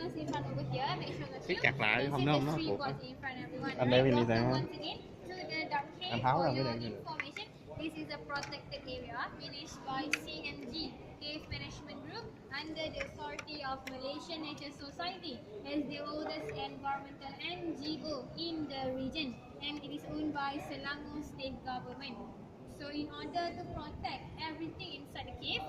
nose in front over here. Make sure Siết chặt lại không nó three buộc. words in front everyone. Anh đeo Welcome đi sao? once again to the dark cave. Tháo For ra mới your được. information, this is a protected area managed by CNG Cave Management Group under the authority of Malaysian Nature Society as the oldest environmental NGO in the region, and it is owned by Selangor State Government. So in order to protect everything inside the cave,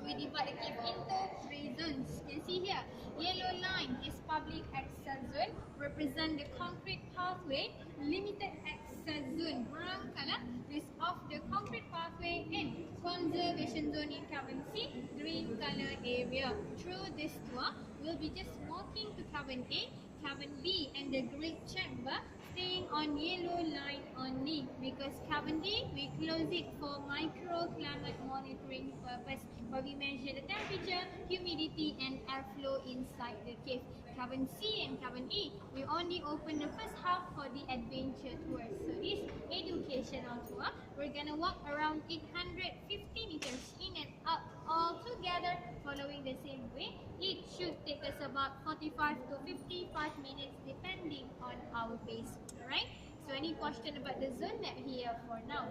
we divide the cave into 3 zones. You can see here, yellow line is public access zone, represent the concrete pathway. Limited access zone, brown color, is off the concrete pathway, and conservation zone in cavern C, green color area. Through this tour, we'll be just walking to cavern A, cavern B, and the great chamber, staying on yellow line only, because cavern D we close it for microclimate monitoring purpose, where we measure the temperature, humidity, and airflow inside the cave. Cavern C and cavern E, we only open the first half for the adventure tour. So this educational tour, we're gonna walk around 850 meters in and up all together, following the same way. It should take us about 45 to 55 minutes depending on our pace. Alright? So any question about the zone map here for now?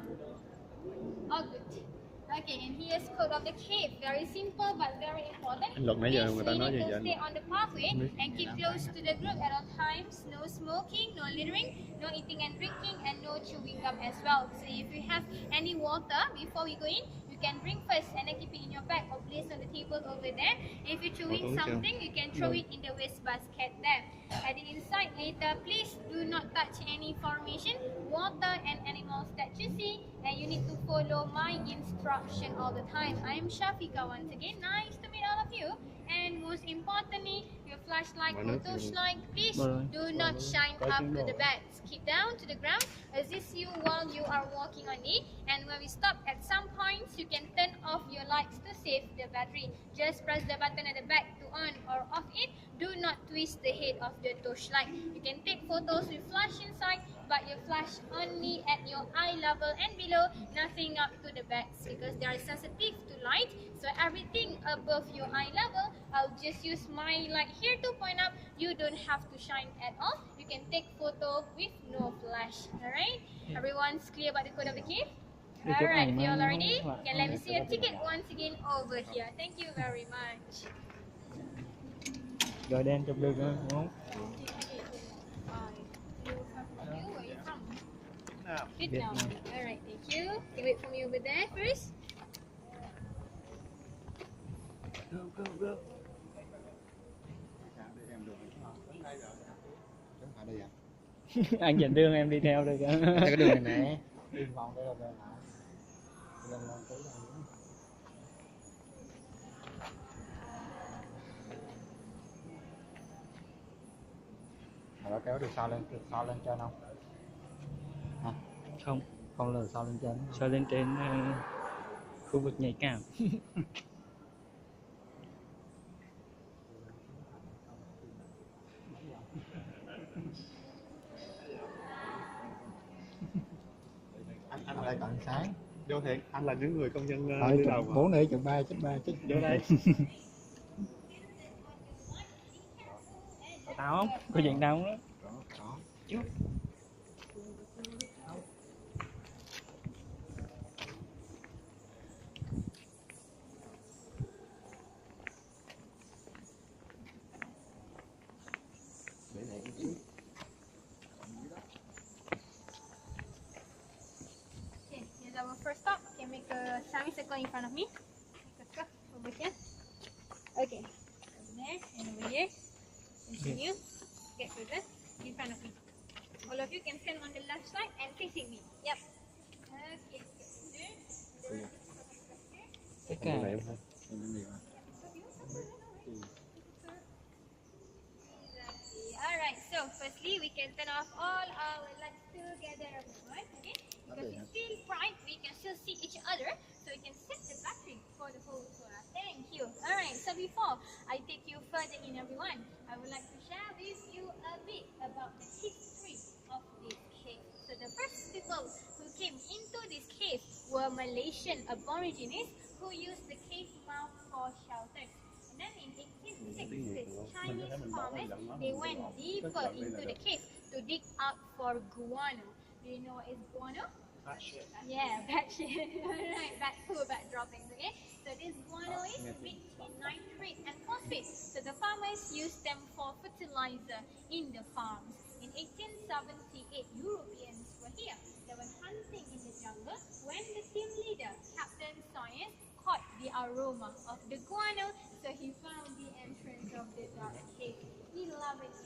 All good. Okay, and here's code of the cave. Very simple but very important. Luật nãy giờ người ta nói Please, gì we need to vậy? stay on the pathway and keep close to the group at all times. No smoking, no littering, no eating and drinking, and no chewing gum as well. So if you have any water before we go in, you can drink first and then keep it in your bag or place on the table over there. If you're chewing something, you can throw it in the waste basket there. At the inside later, please do not touch any formation, water, and animals that you see, and you need to follow my instruction all the time. I'm Shafika once again. Nice to meet all of you. And most importantly, your flashlight or torchlight, please do not shine up to the beds. Keep down to the ground, assist you while you are walking on it. And when we stop at some points, you can turn off your lights to save the battery. Just press the button at the back to on or off it. Do not twist the head of the torchlight. You can take photos with flash inside, but you flash only at your eye level and below, nothing up to the backs, because they are sensitive to light. So everything above your eye level, I'll just use my light here to point up. You don't have to shine at all. You can take photo with no flash. Alright? Everyone's clear about the code of the cave? Alright, you all ready? Okay, let me see your ticket once again over here. Thank you very much. Rồi đen chụp được rồi đúng không? Vietnam. Alright, thank you. Can wait for me over there first. Go. Anh dẫn đường em đi theo được không? Cái đường này nè. Đi vòng đây rồi hả? Lần tới rồi. Nó kéo được sao lên trên không? Hả? Không là sao lên trên. Sao lên trên khu vực nhạy cảm. Anh là tận sáng. Vô thiệt, anh là những người công nhân đi đầu. 4 nữa chừng 3 chút. Vô đây. Tao không? Có chuyện đâu đó. Có. Chút. Để này cái chút. Okay, here's our first stop. You can make a semicircle in front of me. Make a curve over here. Okay, over there and over here. Continue. Get further in front of me. All of you can stand on the left side and facing me. Yep. Okay. Tất cả. Alright, so firstly we can turn off all our lights together, everyone. Okay? Because it's still bright, we can still see each other, so we can set the battery for the whole tour. Thank you. Alright, so before I take you further in, everyone, I would like to share with you a bit about the history of this cave. So the first people who came into this cave were Malaysian Aborigines who used the cave mouth for shelter. And then in 1866, Chinese farmers, they went deeper into the cave to dig out for guano. Do you know what is guano? Bat shit. Yeah, bat shit. Right, bat poo, bat droppings. Okay, so this guano is rich in nitrate and phosphate. So the farmers used them for fertilizer in the farms. In 1878, Europeans were here. They were hunting in the jungle when the team leader, Captain Science, caught the aroma of the guano, so he found the entrance of the dark cave. 11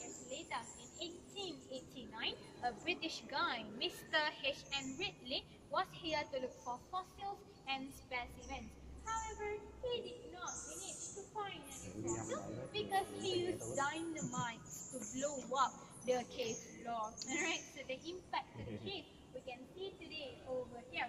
years later, in 1889, a British guy, Mr. H.N. Ridley, was here to look for fossils and specimens. However, he did not manage to find any fossils because he used dynamite to blow up the cave floor. Alright, so the impact to the cave we can see today over here.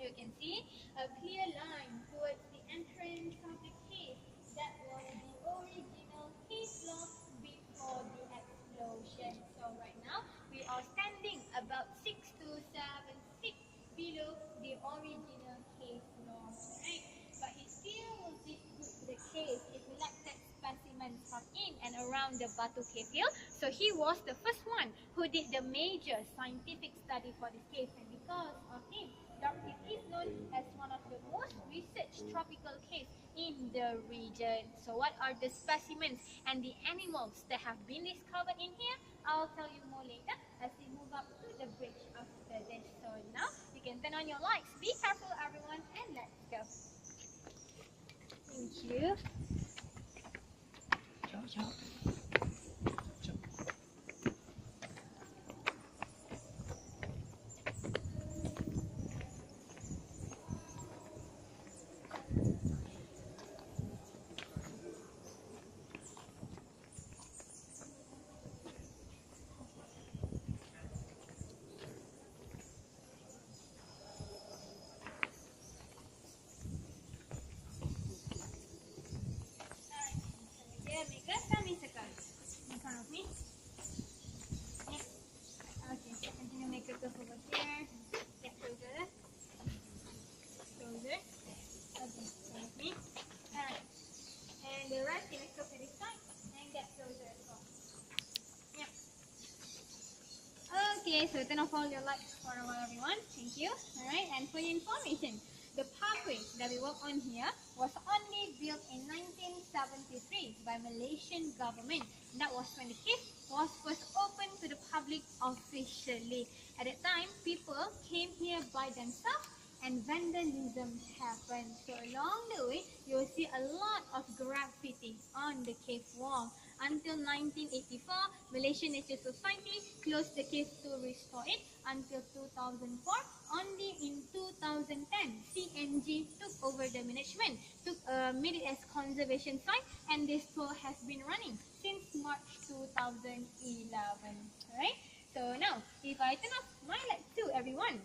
You can see a clear line towards the entrance of the cave. That was the original cave floor before the explosion. So right now we are standing about 6 to 7 feet below the original cave floor. Right? But he still did good to the cave. He collected specimens from in and around the Batu cave hill. So he was the first one who did the major scientific study for this cave, and because of him, Dark Cave is known as one of the most researched tropical caves in the region. So what are the specimens and the animals that have been discovered in here? I'll tell you more later as we move up to the bridge after this. So now you can turn on your lights. Be careful everyone, and let's go. Thank you. Ciao, ciao. In front of me. Yeah. Okay, continue make a curve over here. Yeah, closer. Closer. Okay, front of me. Alright. And the rest, you make up to this side and get closer as well. Yeah. Okay, so turn off all your lights for a while, everyone. Thank you. Alright, and for your information, the pathway that we work on here was only built in 1973 by Malaysian government. And that was when the cave was first opened to the public officially. At that time, people came here by themselves and vandalism happened. So along the way, you will see a lot of graffiti on the cave wall. Until 1984, Malaysian Nature Society closed the cave to restore it until 2004. Only in 2010, CNG took over the management, made it as conservation site, and this tour has been running since March 2011. Alright, so now if I turn off my light too, everyone,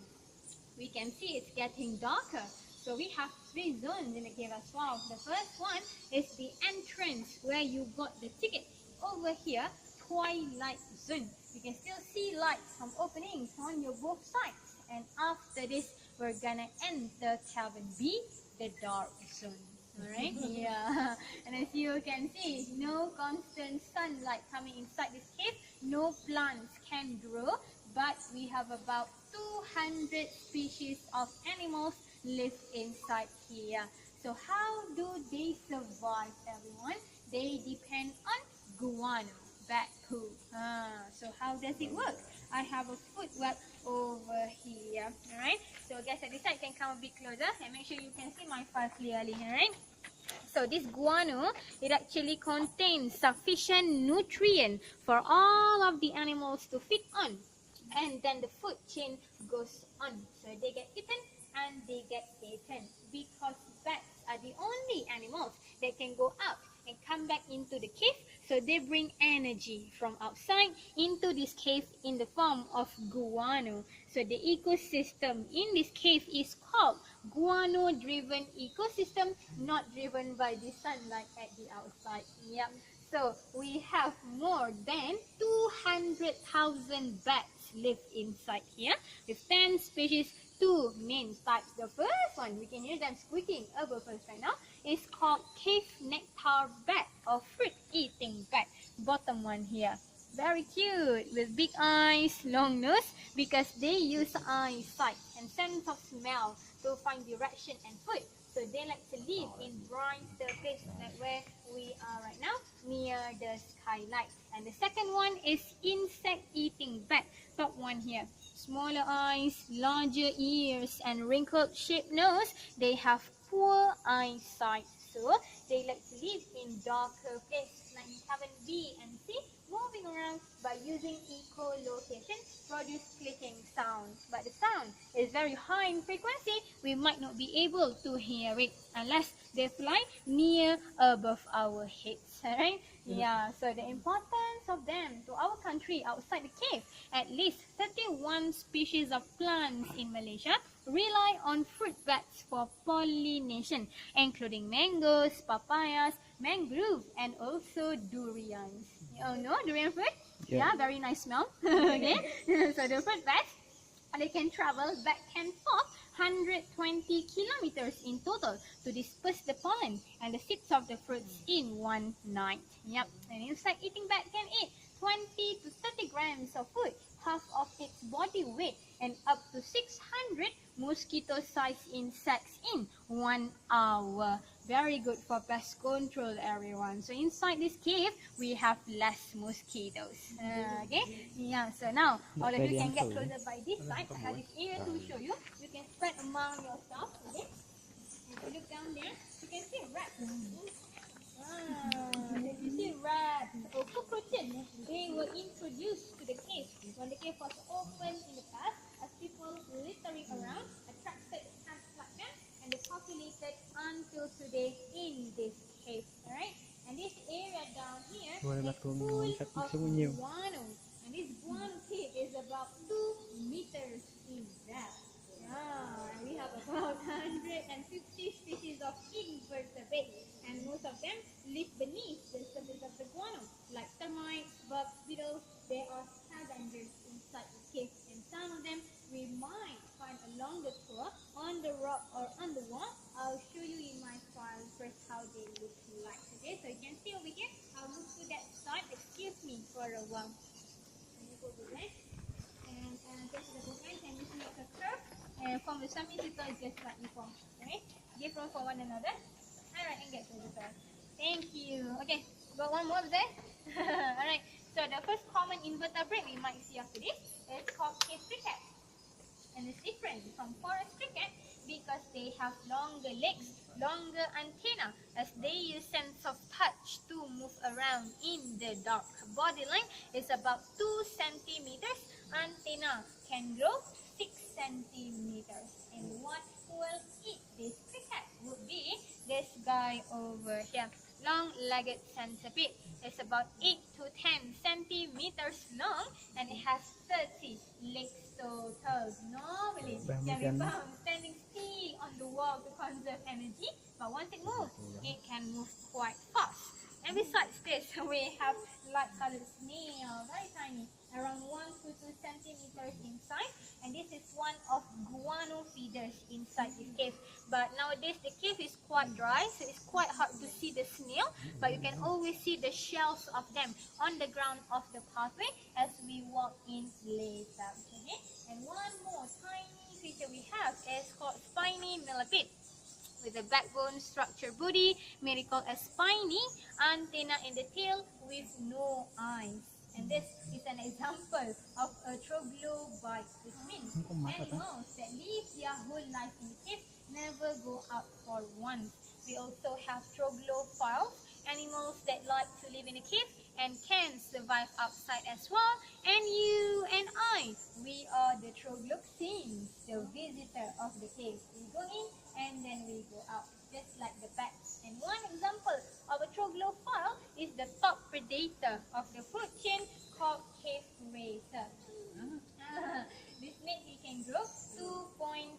we can see it's getting darker. So we have 3 zones in the cave as well. The first one is the entrance where you got the ticket. Over here, twilight zone. You can still see lights from openings on your both sides. And after this, we're gonna enter cabin B, the dark zone. Alright? Yeah. And as you can see, no constant sunlight coming inside this cave. No plants can grow. But we have about 200 species of animals live inside here. So how do they survive, everyone? They depend on guano, bat poo. So how does it work? I have a foot web over here. Alright, so guys at this side can come a bit closer and make sure you can see my file clearly. Alright, so this guano, it actually contains sufficient nutrient for all of the animals to feed on. And then the food chain goes on. So they get eaten and they get eaten, because bats are the only animals that can go out and come back into the cave. So they bring energy from outside into this cave in the form of guano. So the ecosystem in this cave is called guano-driven ecosystem, not driven by the sunlight at the outside. Yep. So we have more than 200,000 bats live inside here with 10 species, 2 main types. The first one, we can hear them squeaking above us right now, is called cave nectar bat or fruit eating bat. bottom one here. Very cute with big eyes, long nose, because they use eyesight and sense of smell to find direction and food. So they like to live in bright surface like where we are right now, near the skylight. And the second one is insect eating bat, top one here. Smaller eyes, larger ears, and wrinkled shaped nose. They have poor eyesight, so they like to live in darker places like cabin B and C, moving around by using echolocation, produce clicking sound. But the sound is very high in frequency. We might not be able to hear it unless they fly near above our heads. Alright? Yeah, so the importance of them to our country outside the cave. At least 31 species of plants in Malaysia rely on fruit bats for pollination, including mangoes, papayas, mangrove, and also durians. Oh no, durian fruit? Yeah, very nice smell. Okay, so the fruit bats, they can travel back and forth 120 kilometers in total to disperse the pollen and the seeds of the fruits in one night. Yep, an insect eating bat can eat 20 to 30 grams of food, half of its body weight, and up to 600 mosquito-sized insects in 1 hour. Very good for pest control, everyone. So inside this cave, we have less mosquitoes. Okay? Yeah, so now all of you can get closer by this side. I have this area to show you. You can spread among yourself. Okay? If you look down there, you can see rats. If you see rats or cockroaches, they were introduced to the cave when the cave was opened in the past, as people littering around attracted cats like them, and they populated until today in this cave. Alright? And this area down here is full of guano. And this guano cave is about 2 meters in depth. Yeah, and we have about 150 species of invertebrates, and most of them live beneath the surface of the guano, like termites, bugs, beetles. There are scavengers inside the cave, and some of them we might find along the tour, on the rock or on the wall. I'll show you in my file first how they look like. Okay, so you can see over here. I'll move to that side. Excuse me for a while. Let me go over there. And just the bookend, and this makes a curve. And from the semicircle, just like you form. Okay? Give room for one another. Alright, and get to the curve. Thank you. Okay, got one more there. Alright, so the first common invertebrate we might see after this is called cave cricket. And it's different from forest cricket because they have longer legs, longer antenna, as they use sense of touch to move around in the dark. Body length is about 2 centimeters. Antenna can grow 6 centimeters. And what will eat this cricket would be this guy over here. Long-legged centipede. It's about 8 to 10 centimeters long, and it has 30 legs total. Normally, can be found standing still on the wall to conserve energy, but once it moves, it can move quite fast. And besides this, we have light-colored snail, very tiny, around 1 to 2 centimeters in size, and this is one of guano feeders inside this cave. But nowadays the cave is quite dry, so it's quite hard to see the snail, but you can always see the shells of them on the ground of the pathway as we walk in later. Okay? And one more tiny creature we have is called spiny millipede. With a backbone structure body, may be called a spiny, antenna in the tail with no eyes. And this is an example of a troglobite, which means animals that live their whole life in the cave never go out for once. We also have troglophiles, animals that like to live in a cave and can survive outside as well. And you and I, we are the trogloxines, the visitor of the cave. We go in and then we go out, just like the bats. And one example of a troglophile is the top predator of the food chain called cave racer. This snake can grow 2.5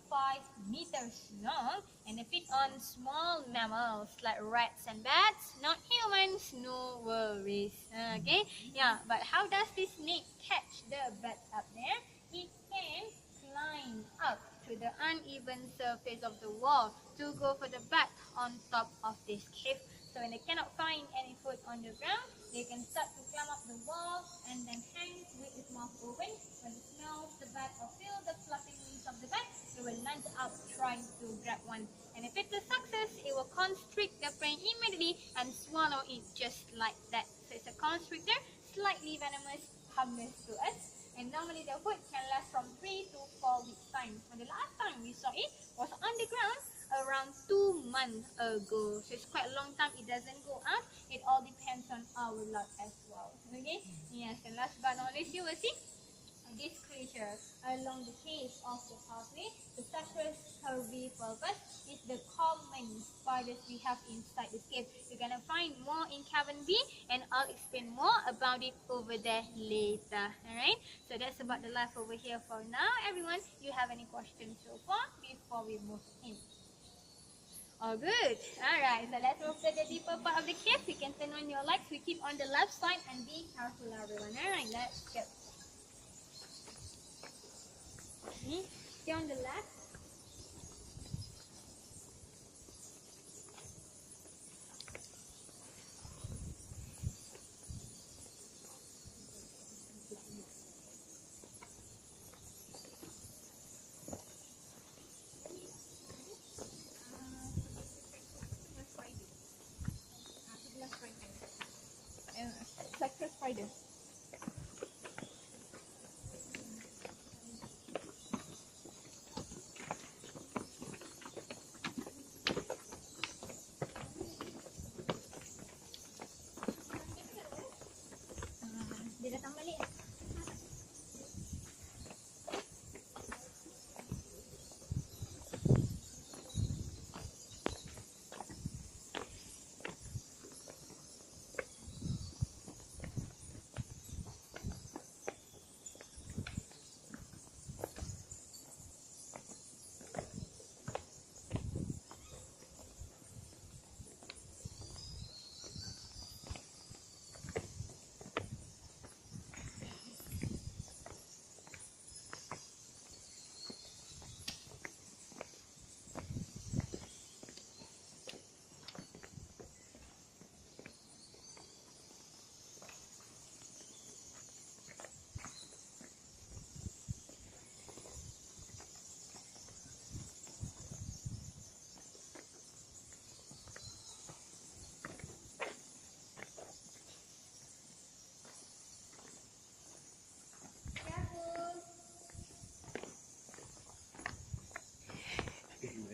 meters long and they feed on small mammals like rats and bats, not humans, no worries. Okay, yeah, but how does this snake catch the bats up there? It can climb up to the uneven surface of the wall to go for the bat on top of this cave. So when they cannot find any food on the ground, they can start to climb up the wall and then hang with its mouth open. When it smells the bat or feel the fluffing wings of the bat, it will land up trying to grab one. And if it's a success, it will constrict the prey immediately and swallow it just like that. So it's a constrictor, slightly venomous, harmless to us. And normally the food can last from 3 to 4 weeks time. And the last time we saw it was on the ground around 2 months ago. So it's quite a long time. It doesn't go out. It all depends on our luck as well. Okay? Yes, and last but not least, you will see this creature along the case of the pathway. The sacred curvy purpose is the common spiders we have inside this cave. You're gonna find more in cabin B, and I'll explain more about it over there later. Alright, so that's about the life over here for now. Everyone, you have any questions so far before we move in? Oh, good. Alright, so let's move to the deeper part of the cave. You can turn on your lights. We keep on the left side and be careful, everyone. Alright, let's go. Stay on the left. Sacred spider. Dia datang balik.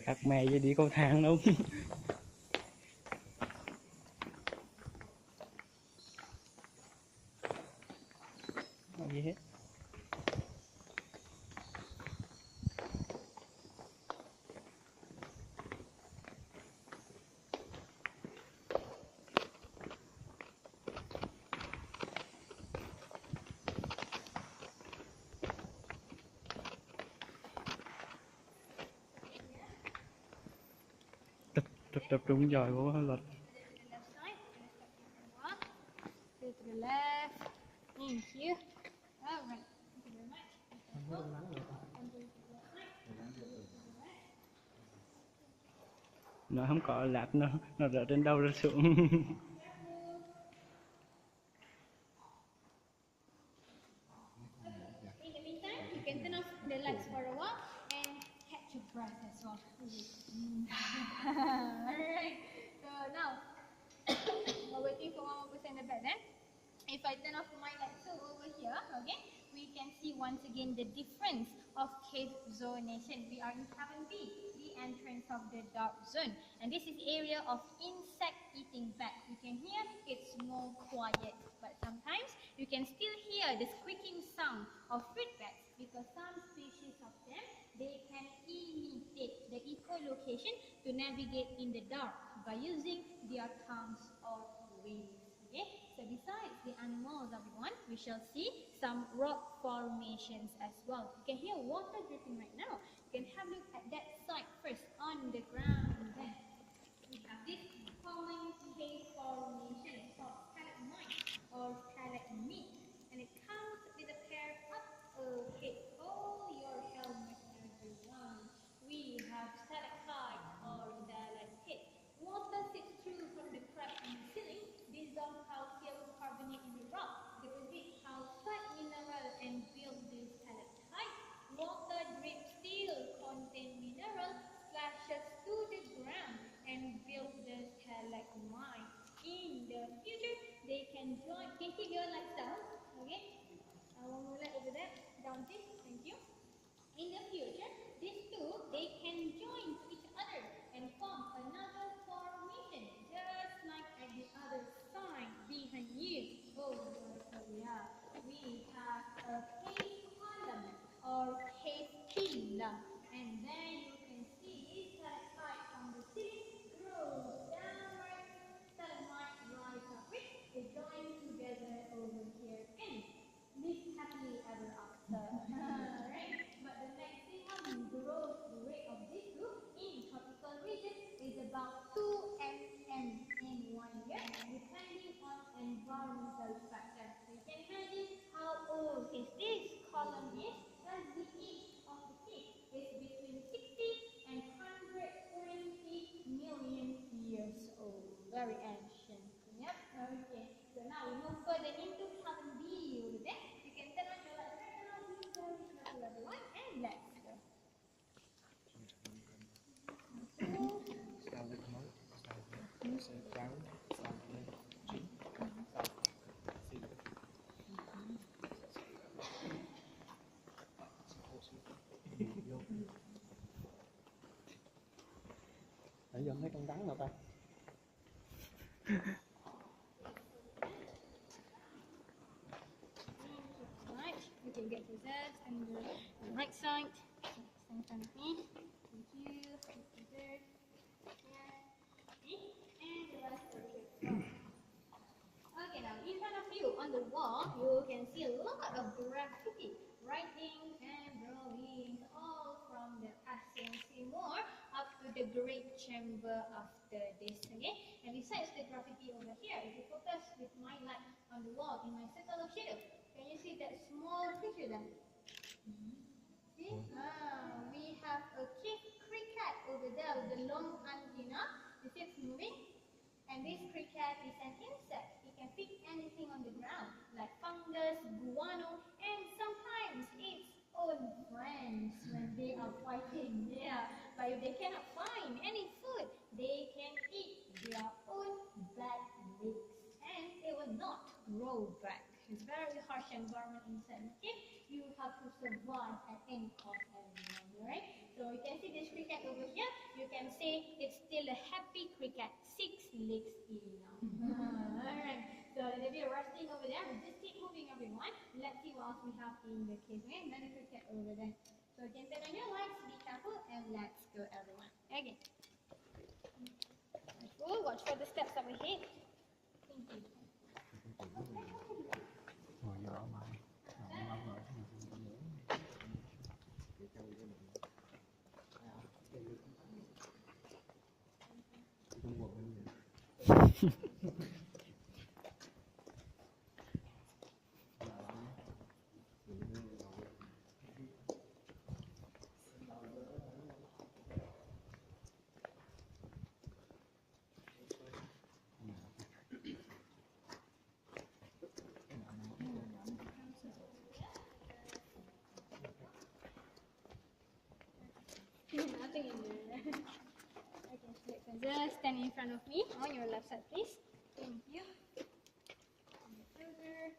Các mẹ với đi cầu thang đâu. Không gì hết. Tập trung giỏi quá luật. To the left. Thank you. Alright. Thank you very much. Nó không có lát nó rớt trên đầu rớt xuống. In the meantime, you can turn off the lights for a while and catch your breath as well. Alright. So now, we're waiting for 1 more person in the back then. If I turn off my lights over here, okay, we can see once again the difference of cave zonation. We are in cabin B, the entrance of the dark zone. And this is area of insect eating bat. You can hear it's more quiet, but sometimes you can still hear the squeaking sound of fruit bats because some species of them, they can imitate the echolocation to navigate in the dark by using their tongues or wings. Okay, so besides the animals, everyone, we shall see some rock formations as well. You can hear water dripping right now. You can have a look at that side first on the ground. Then we have this common cave formation called stalagmite or stalagmite, and it comes with a pair up ahead. Hold your helmet, everyone. We have stalactite or stalactite. Water seeps through from the crack can keep your lights down. Okay. One more light over there. Down please. Thank you. In the future, these two, they can join to each other and form another formation, just like at the other side behind you. Oh, yeah. We have a case column or case pillar. And then you can see this stalactite from the ceiling grows downward, stalagmite rise up. They join together over here and live happily ever after. Right? But the maximum growth rate of this group in tropical region is about 2 mm in 1 year, depending on environmental factors. So you can imagine how old is this column is, as the age of the cave is between 60 and 120 million years old. Very ancient. Yep. Okay. So now we move further into column B over there. You can turn on your lights right now. Be very careful, everyone. And let's go. Sao lên mới, sao sẽ trắng, sao lên chín, sao xin. Nãy giờ không thấy con rắn nào ta? Right, you can get reserves on the right side. Stand in front of me. Thank you. Reserve. Here. Okay. And the rest over here. Okay, now in front of you on the wall, you can see a lot of graffiti, writings and drawings, all from the Asian Timor up to the Great Chamber after this. Okay, and besides the graffiti over here, if you focus with my light on the wall in my circle of shadow, can you see that small creature there? See? We have a cave cricket over there with the long antenna. You see it's moving? And this cricket is an insect. It can pick anything on the ground, like fungus, guano, and sometimes its own friends when they are fighting. Yeah, but if they cannot find any food, they can eat their own back legs, and they will not grow back. It's very harsh environment inside the cave. You have to survive at any cost, everyone. Right? So you can see this cricket over here. You can say it's still a happy cricket. 6 legs enough. Alright. So there'll be a resting over there. We just keep moving, everyone. Let's see what else we have in the cave. Okay? Another cricket over there. So you can turn on your lights. Be careful, and let's go, everyone. Okay. Watch for the steps up ahead. Thank you. Ngồi vô đó mà ngồi Nothing in there. Okay, so you can just stand in front of me on your left side, please. Thank you. Further.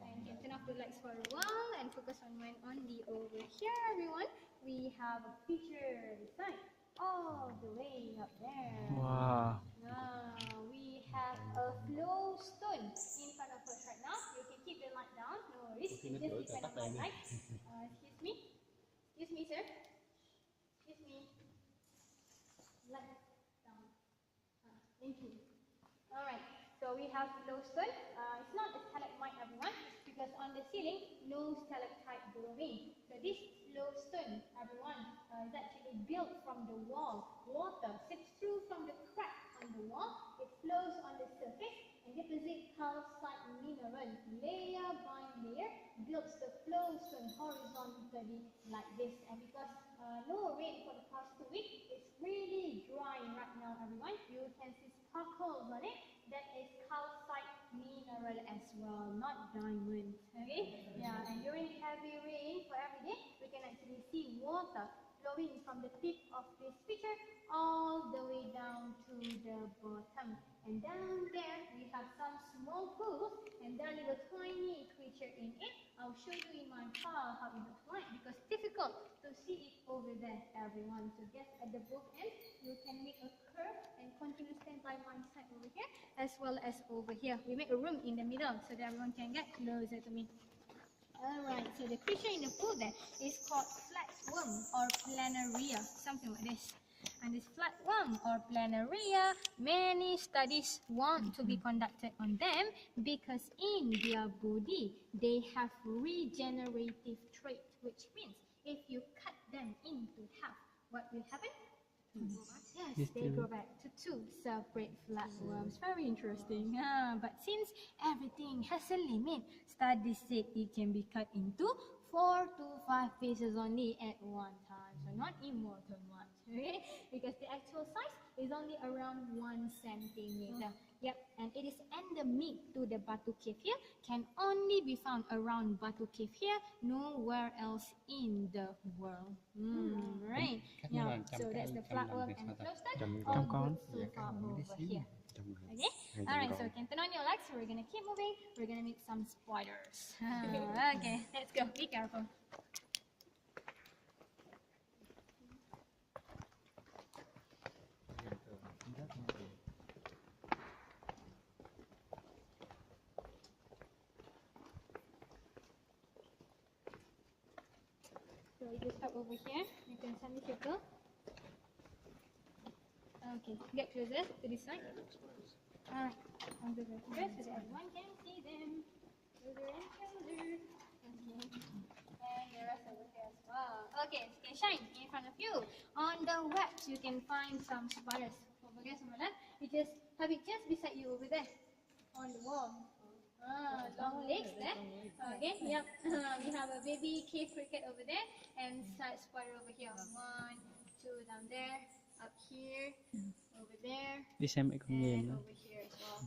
And you can turn off the lights for a while and focus on the over here, everyone. We have a feature sign all the way up there. Wow. Now we have a flow stone in front of us right now. You can keep the light down, no worries. Just depend on my light. Excuse me. Excuse me, sir. Excuse me. Light down. Thank you. Alright, so we have flow stone. It's not a stalagmite, everyone, because on the ceiling, no stalactite glowing. So this flow stone, everyone, is actually built from the wall. Water seeps through from the crack on the wall. It flows on the surface and deposits calcite mineral layer by layer, builds the flow stone horizontally like this. And because no rain for the past 2 weeks, it's really dry right now, everyone. You can see sparkles on it. That is calcite mineral as well, not diamond. Okay? Yeah, and during heavy rain for every day, we can actually see water flowing from the tip of this feature all all the way down to the bottom. And down there we have some small pools and there are little tiny creature in it. I'll show you in my file how it looks like because it's difficult to see it over there, everyone. So just at the both ends, you can make a curve and continue stand by my side over here as well as over here. We make a room in the middle so that everyone can get closer to me. Alright, so the creature in the pool there is called flatworm or planaria, something like this. And this flatworm or planaria, many studies want to be conducted on them because in their body they have regenerative trait, which means if you cut them into half, what will happen? Yes, they go back to two separate flatworms. Very interesting. But since everything has a limit, studies said it can be cut into 4 to 5 pieces only at one time. So not in more than much, okay? Because the actual size is only around 1 centimeter. Yep, and it is endemic to the Batu cave here. Can only be found around Batu cave here, nowhere else in the world. Right. Yeah, so that's the flatworm and the flowstone. All good so far over here. Okay. Alright, so you can turn on your lights. We're gonna keep moving. We're gonna meet some spiders. Okay, let's go. Be careful. So you just stop over here. You can semicircle. Okay, get closer to this side. Alright, I'm going to go closer so that everyone can see them. Closer and closer. Okay. And the rest over here as well. Okay, so you can shine in front of you. On the webs, you can find some spiders. Over there, somewhere. You just have it just beside you over there. On the wall. Long legs there. Okay, yep. We have a baby cave cricket over there and side spider over here. 1, 2 down there, up here, over there, and over here as well.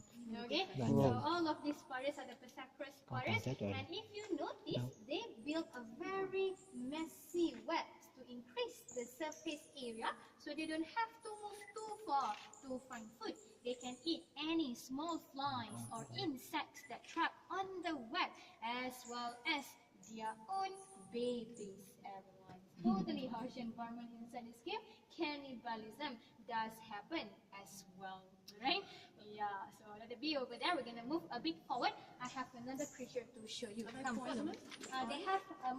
Okay, so all of these spiders are the Pesacrus spiders, and if you notice, they build a very messy web to increase the surface area so they don't have to move too far to find food. They can eat any small flies or insects that trap on the web as well as their own babies, everyone. Totally harsh environment inside this cave. Cannibalism does happen as well, right? Yeah, so let it be over there. We're going to move a bit forward. I have another creature to show you. Come follow me. They have a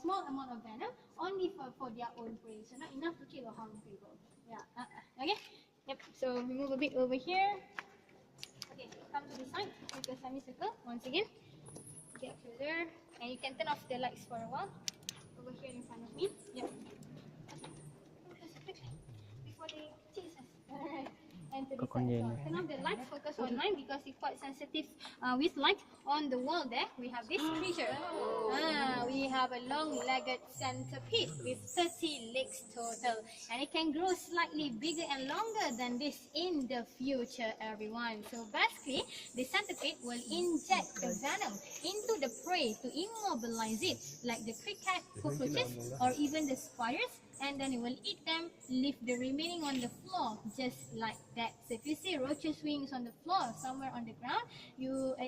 small amount of venom only for their own prey, so not enough to kill or harm people. Yeah, okay? Yep, so we move a bit over here. Okay, come to this side with the semicircle once again. Get closer, and you can turn off the lights for a while. Over here in front of me. Yep. Before they chase us. Alright. And to this side as well. Turn off the lights, focus on mine because it's quite sensitive with light. On the wall there, we have this creature. We have a long-legged centipede with 30 legs total. And it can grow slightly bigger and longer than this in the future, everyone. So basically, the centipede will inject the venom into the prey to immobilize it, like the cricket, cockroaches, or even the spiders. And then it will eat them, leave the remaining on the floor, just like that. So if you see roaches' wings on the floor, somewhere on the ground,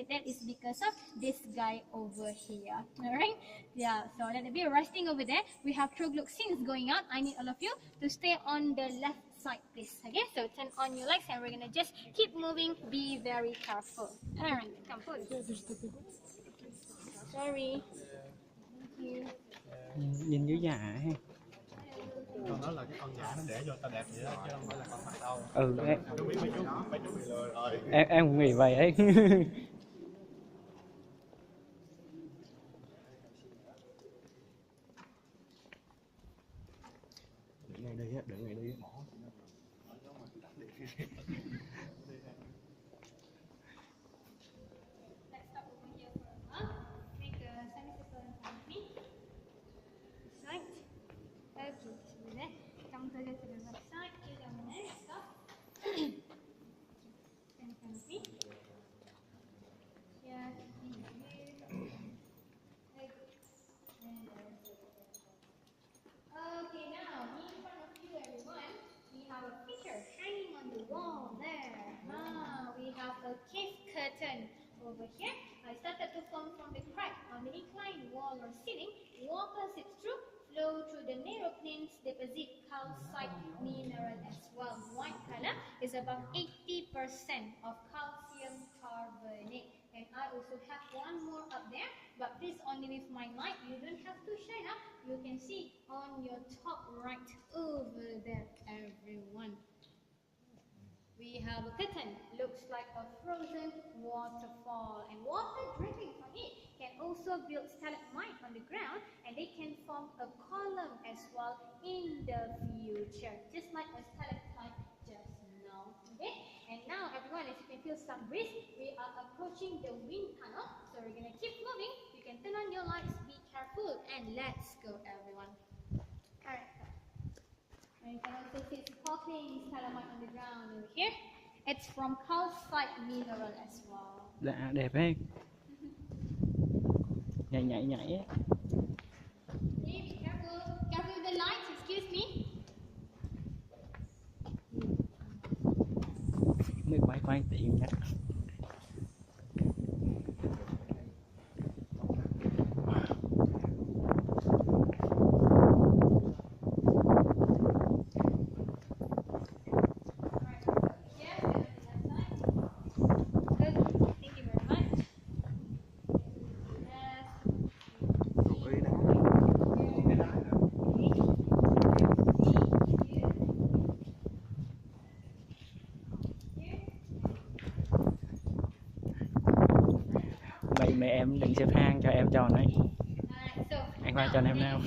that is because of this guy over here. Alright? Yeah, so let it be resting over there. We have troglodytes going on. I need all of you to stay on the left side, please. Okay, so turn on your lights and we're gonna just keep moving. Be very careful. Alright, come forward. Sorry. Thank you. Nhìn dưới nhà ha. Con đó là cái con nhã nó để cho ta đẹp vậy đó chứ không phải là con mặt đâu. Em biết mấy chú bị lừa rồi. Em cũng nghĩ vậy ấy. Đừng ngay đi bỏ. Let's stop over here for a while. Make a semicircle in front of me. This side. Okay, so there. Come further to the left side. Here down there. Stop. Stand in front of me. Here. In here. Okay. And there. Okay, now in front of you, everyone, we have a picture the wall there. We have a cave curtain over here. I started to form from the crack on the inclined wall or ceiling. Water seeps through, flow through the narrow planes, deposit calcite mineral as well. White color is about 80% of calcium carbonate. And I also have one more up there, but please only with my light. You don't have to shine up. You can see on your top right over there, everyone. We have a curtain, looks like a frozen waterfall, and water dripping from it can also build stalagmite on the ground, and they can form a column as well in the future, just like a stalactite just now. Okay, and now everyone, as you can feel some breeze, we are approaching the wind tunnel, so we're gonna keep moving. You can turn on your lights, be careful, and let's go, everyone. Alright. And you can also see sparkling stalagmite on the ground over here. It's from calcite mineral as well. Dạ đẹp ấy. Nhảy. Okay, be careful. Careful with the lights, excuse me. Mới quay tiện nhé. Mẹ em định xếp hang cho em tròn đấy. Anh qua cho em nào.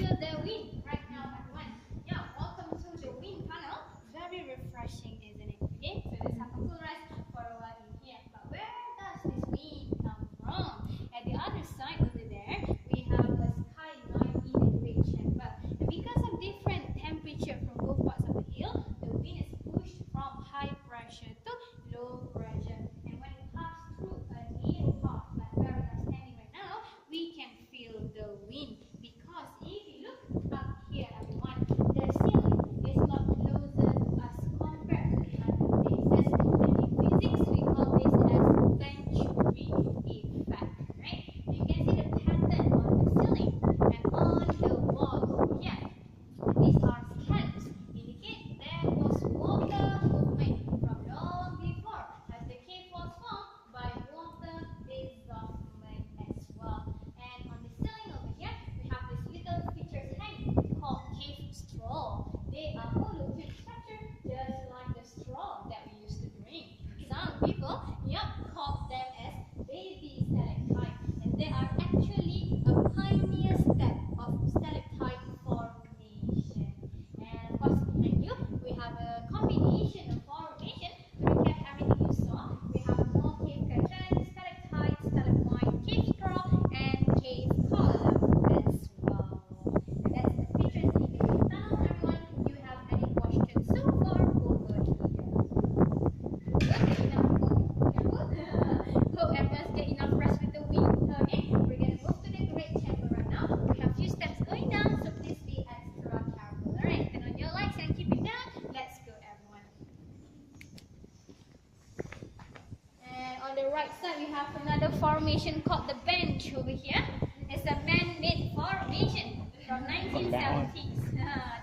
Formation called the bench over here. It's a man-made formation from 1970s,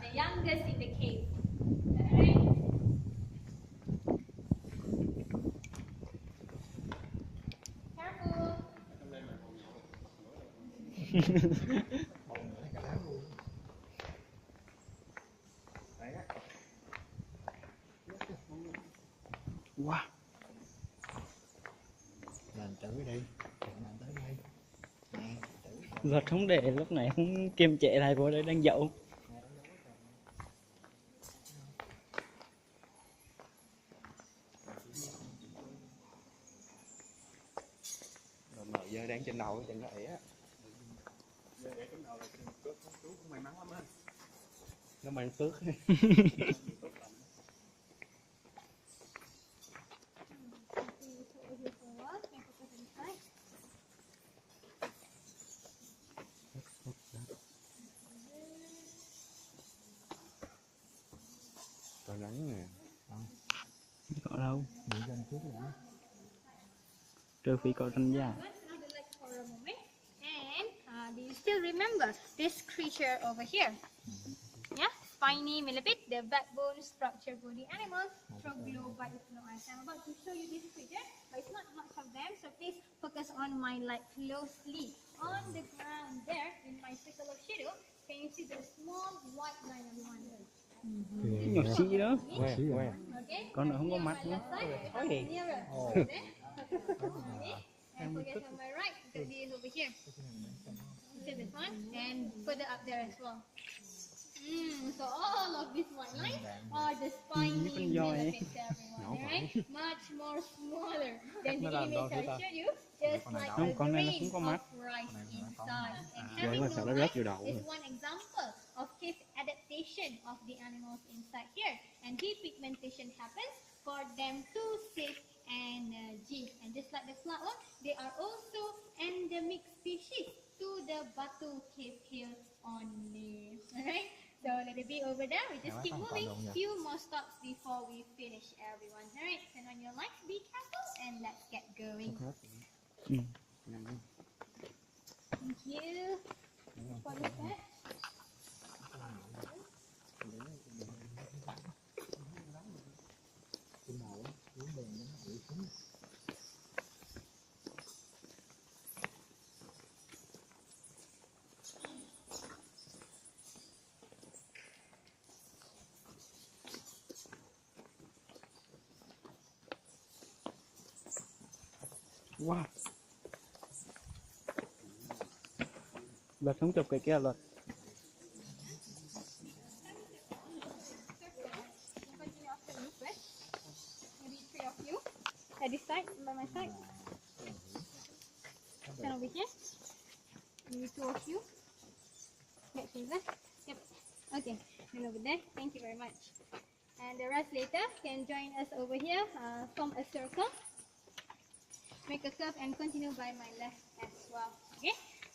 the youngest in the cave. Alright. Careful. Wow. Làm tới đi, làm tới đây. Giọt không để lúc này không kiềm chế lại, vô đây đang dậu. Rồi mở giờ đang trên đầu chẳng có ỉa. Giờ để trên đầu là chú cũng may mắn lắm á. Nó mang phước. Có rắn nè. Đâu, nghỉ gần trước đã. Trừ phi có tranh giả. For a moment. And do you still remember this creature over here? Yeah, spiny millipede, the backbone structure body animal, troglobites. I'm about to show you this creature, but it's not much of them, so please focus on my light closely. On the ground there, in my circle of shadow, can you see the small white line, everyone? Nhỏ xí đó. Quen. Okay. Con nó không có mắt nữa. Thôi đi. Okay. And focus on my right, the is over here. See this one, and further up there as well. So all of these white lines are the spiny millipedes, everyone, right? Much more smaller than the image I showed you, just like a grain of rice inside. And having no eyes is one example of cave adaptation of the animals inside here. And depigmentation happens for them to save energy. And just like the flower, they are also endemic species to the Batu cave here only. Alright? So let it be over there. We just keep moving. Few more stops before we finish, everyone. Alright, turn on your lights, be careful, and let's get going. Thank you. What is that? Wow. Lật không chụp cái kia lật. Maybe three of you at this side, by my side. Stand over here. Maybe two of you. Back shoulder. Yep. Okay. And over there. Thank you very much. And the rest later can join us over here. Form a circle. Make a curve and continue by my left as well. Okay.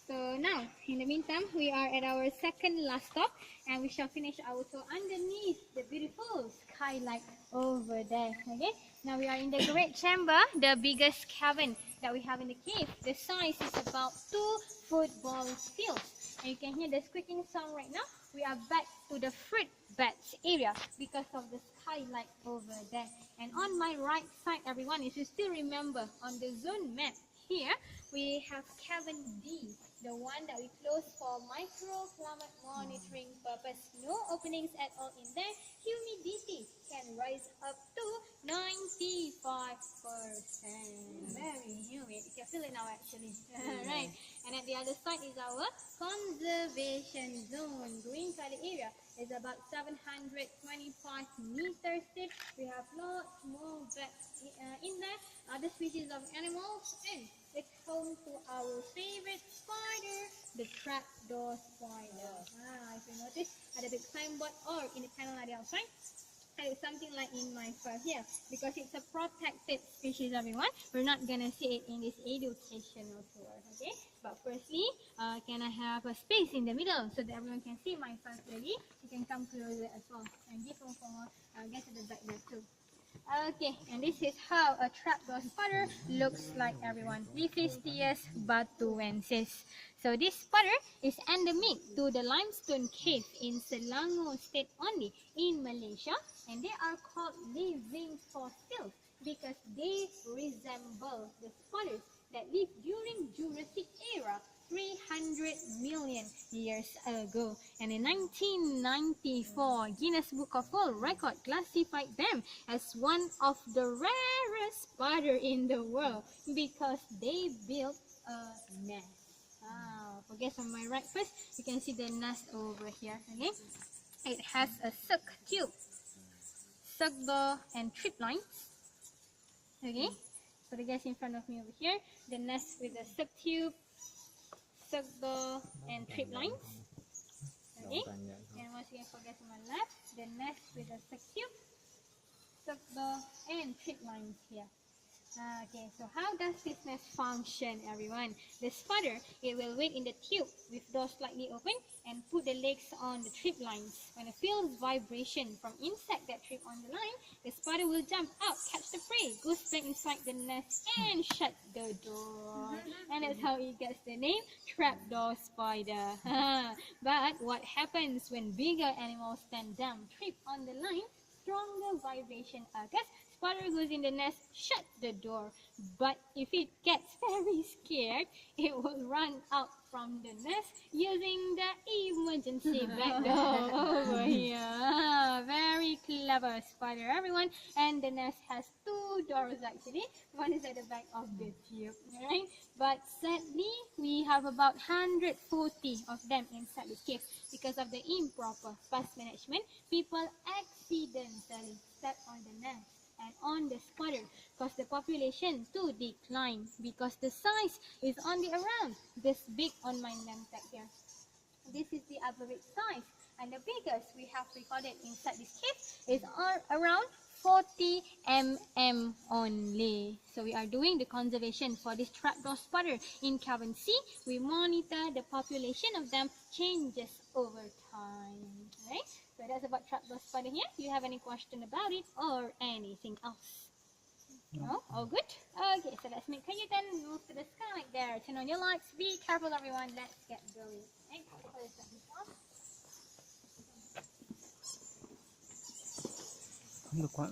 So now, in the meantime, we are at our second last stop, and we shall finish our tour underneath the beautiful skylight over there. Okay. Now we are in the great chamber, the biggest cavern that we have in the cave. The size is about 2 football fields. And you can hear the squeaking sound right now. We are back to the fruit bats area because of the skylight over there. And on my right side, everyone, if you still remember, on the zone map here, we have cavern D, the one that we closed for microclimate monitoring purpose. No openings at all in there. Humidity can rise up to 95%. Very humid. You can feel it now actually. Right. And at the other side is our conservation zone. Green color area is about 725 meters deep. We have lots more bats in there, other species of animals, and it's home to our favorite spider, the trapdoor spider. If you notice, at the big signboard or in the panel at the outside, it's something like in my fur here, because it's a protected species, everyone. We're not gonna see it in this educational tour, okay? But firstly, can I have a space in the middle so that everyone can see my fur clearly? You can come closer as well and give room for get to the back there too. Okay, and this is how a trapdoor spider looks like, everyone. Leafless batuensis. So this spider is endemic to the limestone cave in Selangor state only in Malaysia, and they are called living fossils because they resemble the spiders that lived during Jurassic era 300 million years ago. And in 1994, Guinness Book of World Records classified them as one of the rarest spider in the world because they built a nest. Focus on my right first. You can see the nest over here. Okay, it has a silk tube, silk door, and trip lines. Okay, so the guys in front of me over here, the nest with the silk tube, silk door, and trip lines. Okay, and once again, focus on my left, the nest with the silk tube, silk door, and trip lines here. Okay, so how does this nest function, everyone? The spotter, it will wait in the tube with doors slightly open and put the legs on the trip lines. When it feels vibration from inside that trip on the line, the spotter will jump out, catch the prey, goes back inside the nest and shut the door. And that's how it gets the name trapdoor spider. But what happens when bigger animals than them trip on the line? Stronger vibration occurs. Spotter goes in the nest, shut the door. But if it gets very scared, it will run out from the nest using the emergency back door over here. Very clever spider, everyone. And the nest has two doors actually. One is at the back of the tube, right? But sadly, we have about 140 of them inside the cave because of the improper pest management. People accidentally step on the nest and on the spotter cause the population to decline because the size is only around this big on my name tag here. This is the average size, and the biggest we have recorded inside this cave is around 40 mm only. So we are doing the conservation for this trapdoor spotter in Cavern Sea. We monitor the population of them changes over time. Right? So that's about trapdoor spider here. Do you have any question about it or anything else? No? All good? Okay, so let's make you then move to the sky like there. Turn on your lights. Be careful, everyone. Let's get going. Okay?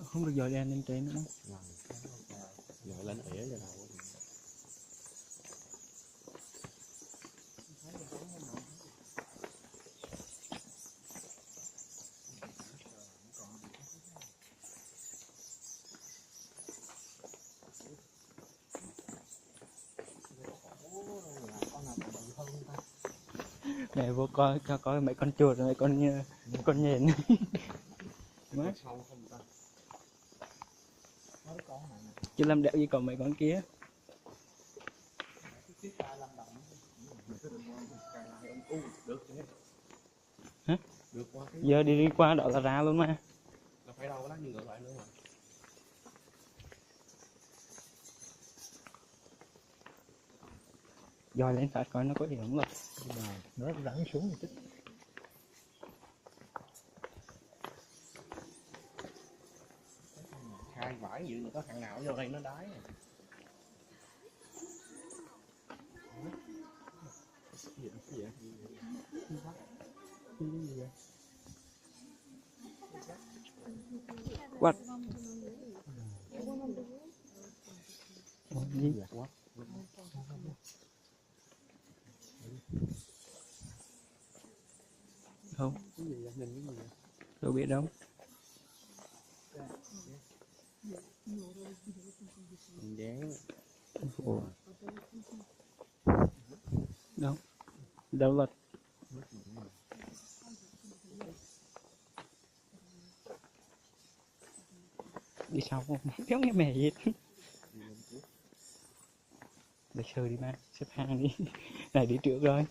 Không được dời lên trên nữa. Rồi lên ỉa rồi đầu. Mẹ vô coi cho coi mấy con chuột mấy con nhện. Chứ làm đẹp gì còn mấy con kia. Hả? Giờ đi qua đó là ra luôn mà. Là phải đâu có lát như ngược lại nữa mà. Dòi lên phải coi nó có điểm không. Nó rắn xuống thì tích. Khai vải dự mà có thằng nào vô đây nó đái. What? Gì? Không. Đâu biết đâu. Dán. Ủa. Đâu? Đâu là đi sau không? Kéo nghe mẹ gì. Để sơ đi ba, xếp hàng đi. Này đi trước rồi.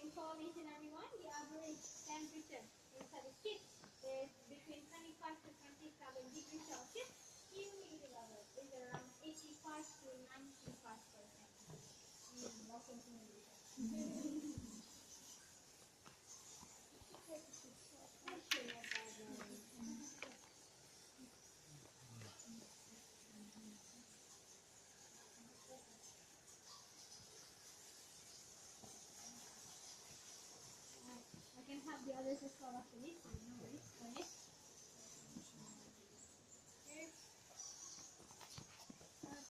Information, everyone, the average temperature inside the ship is between 25 to 27 degrees Celsius. Humidity level is around 85 to 95%. Welcome to Malaysia. I can have the others as well after this.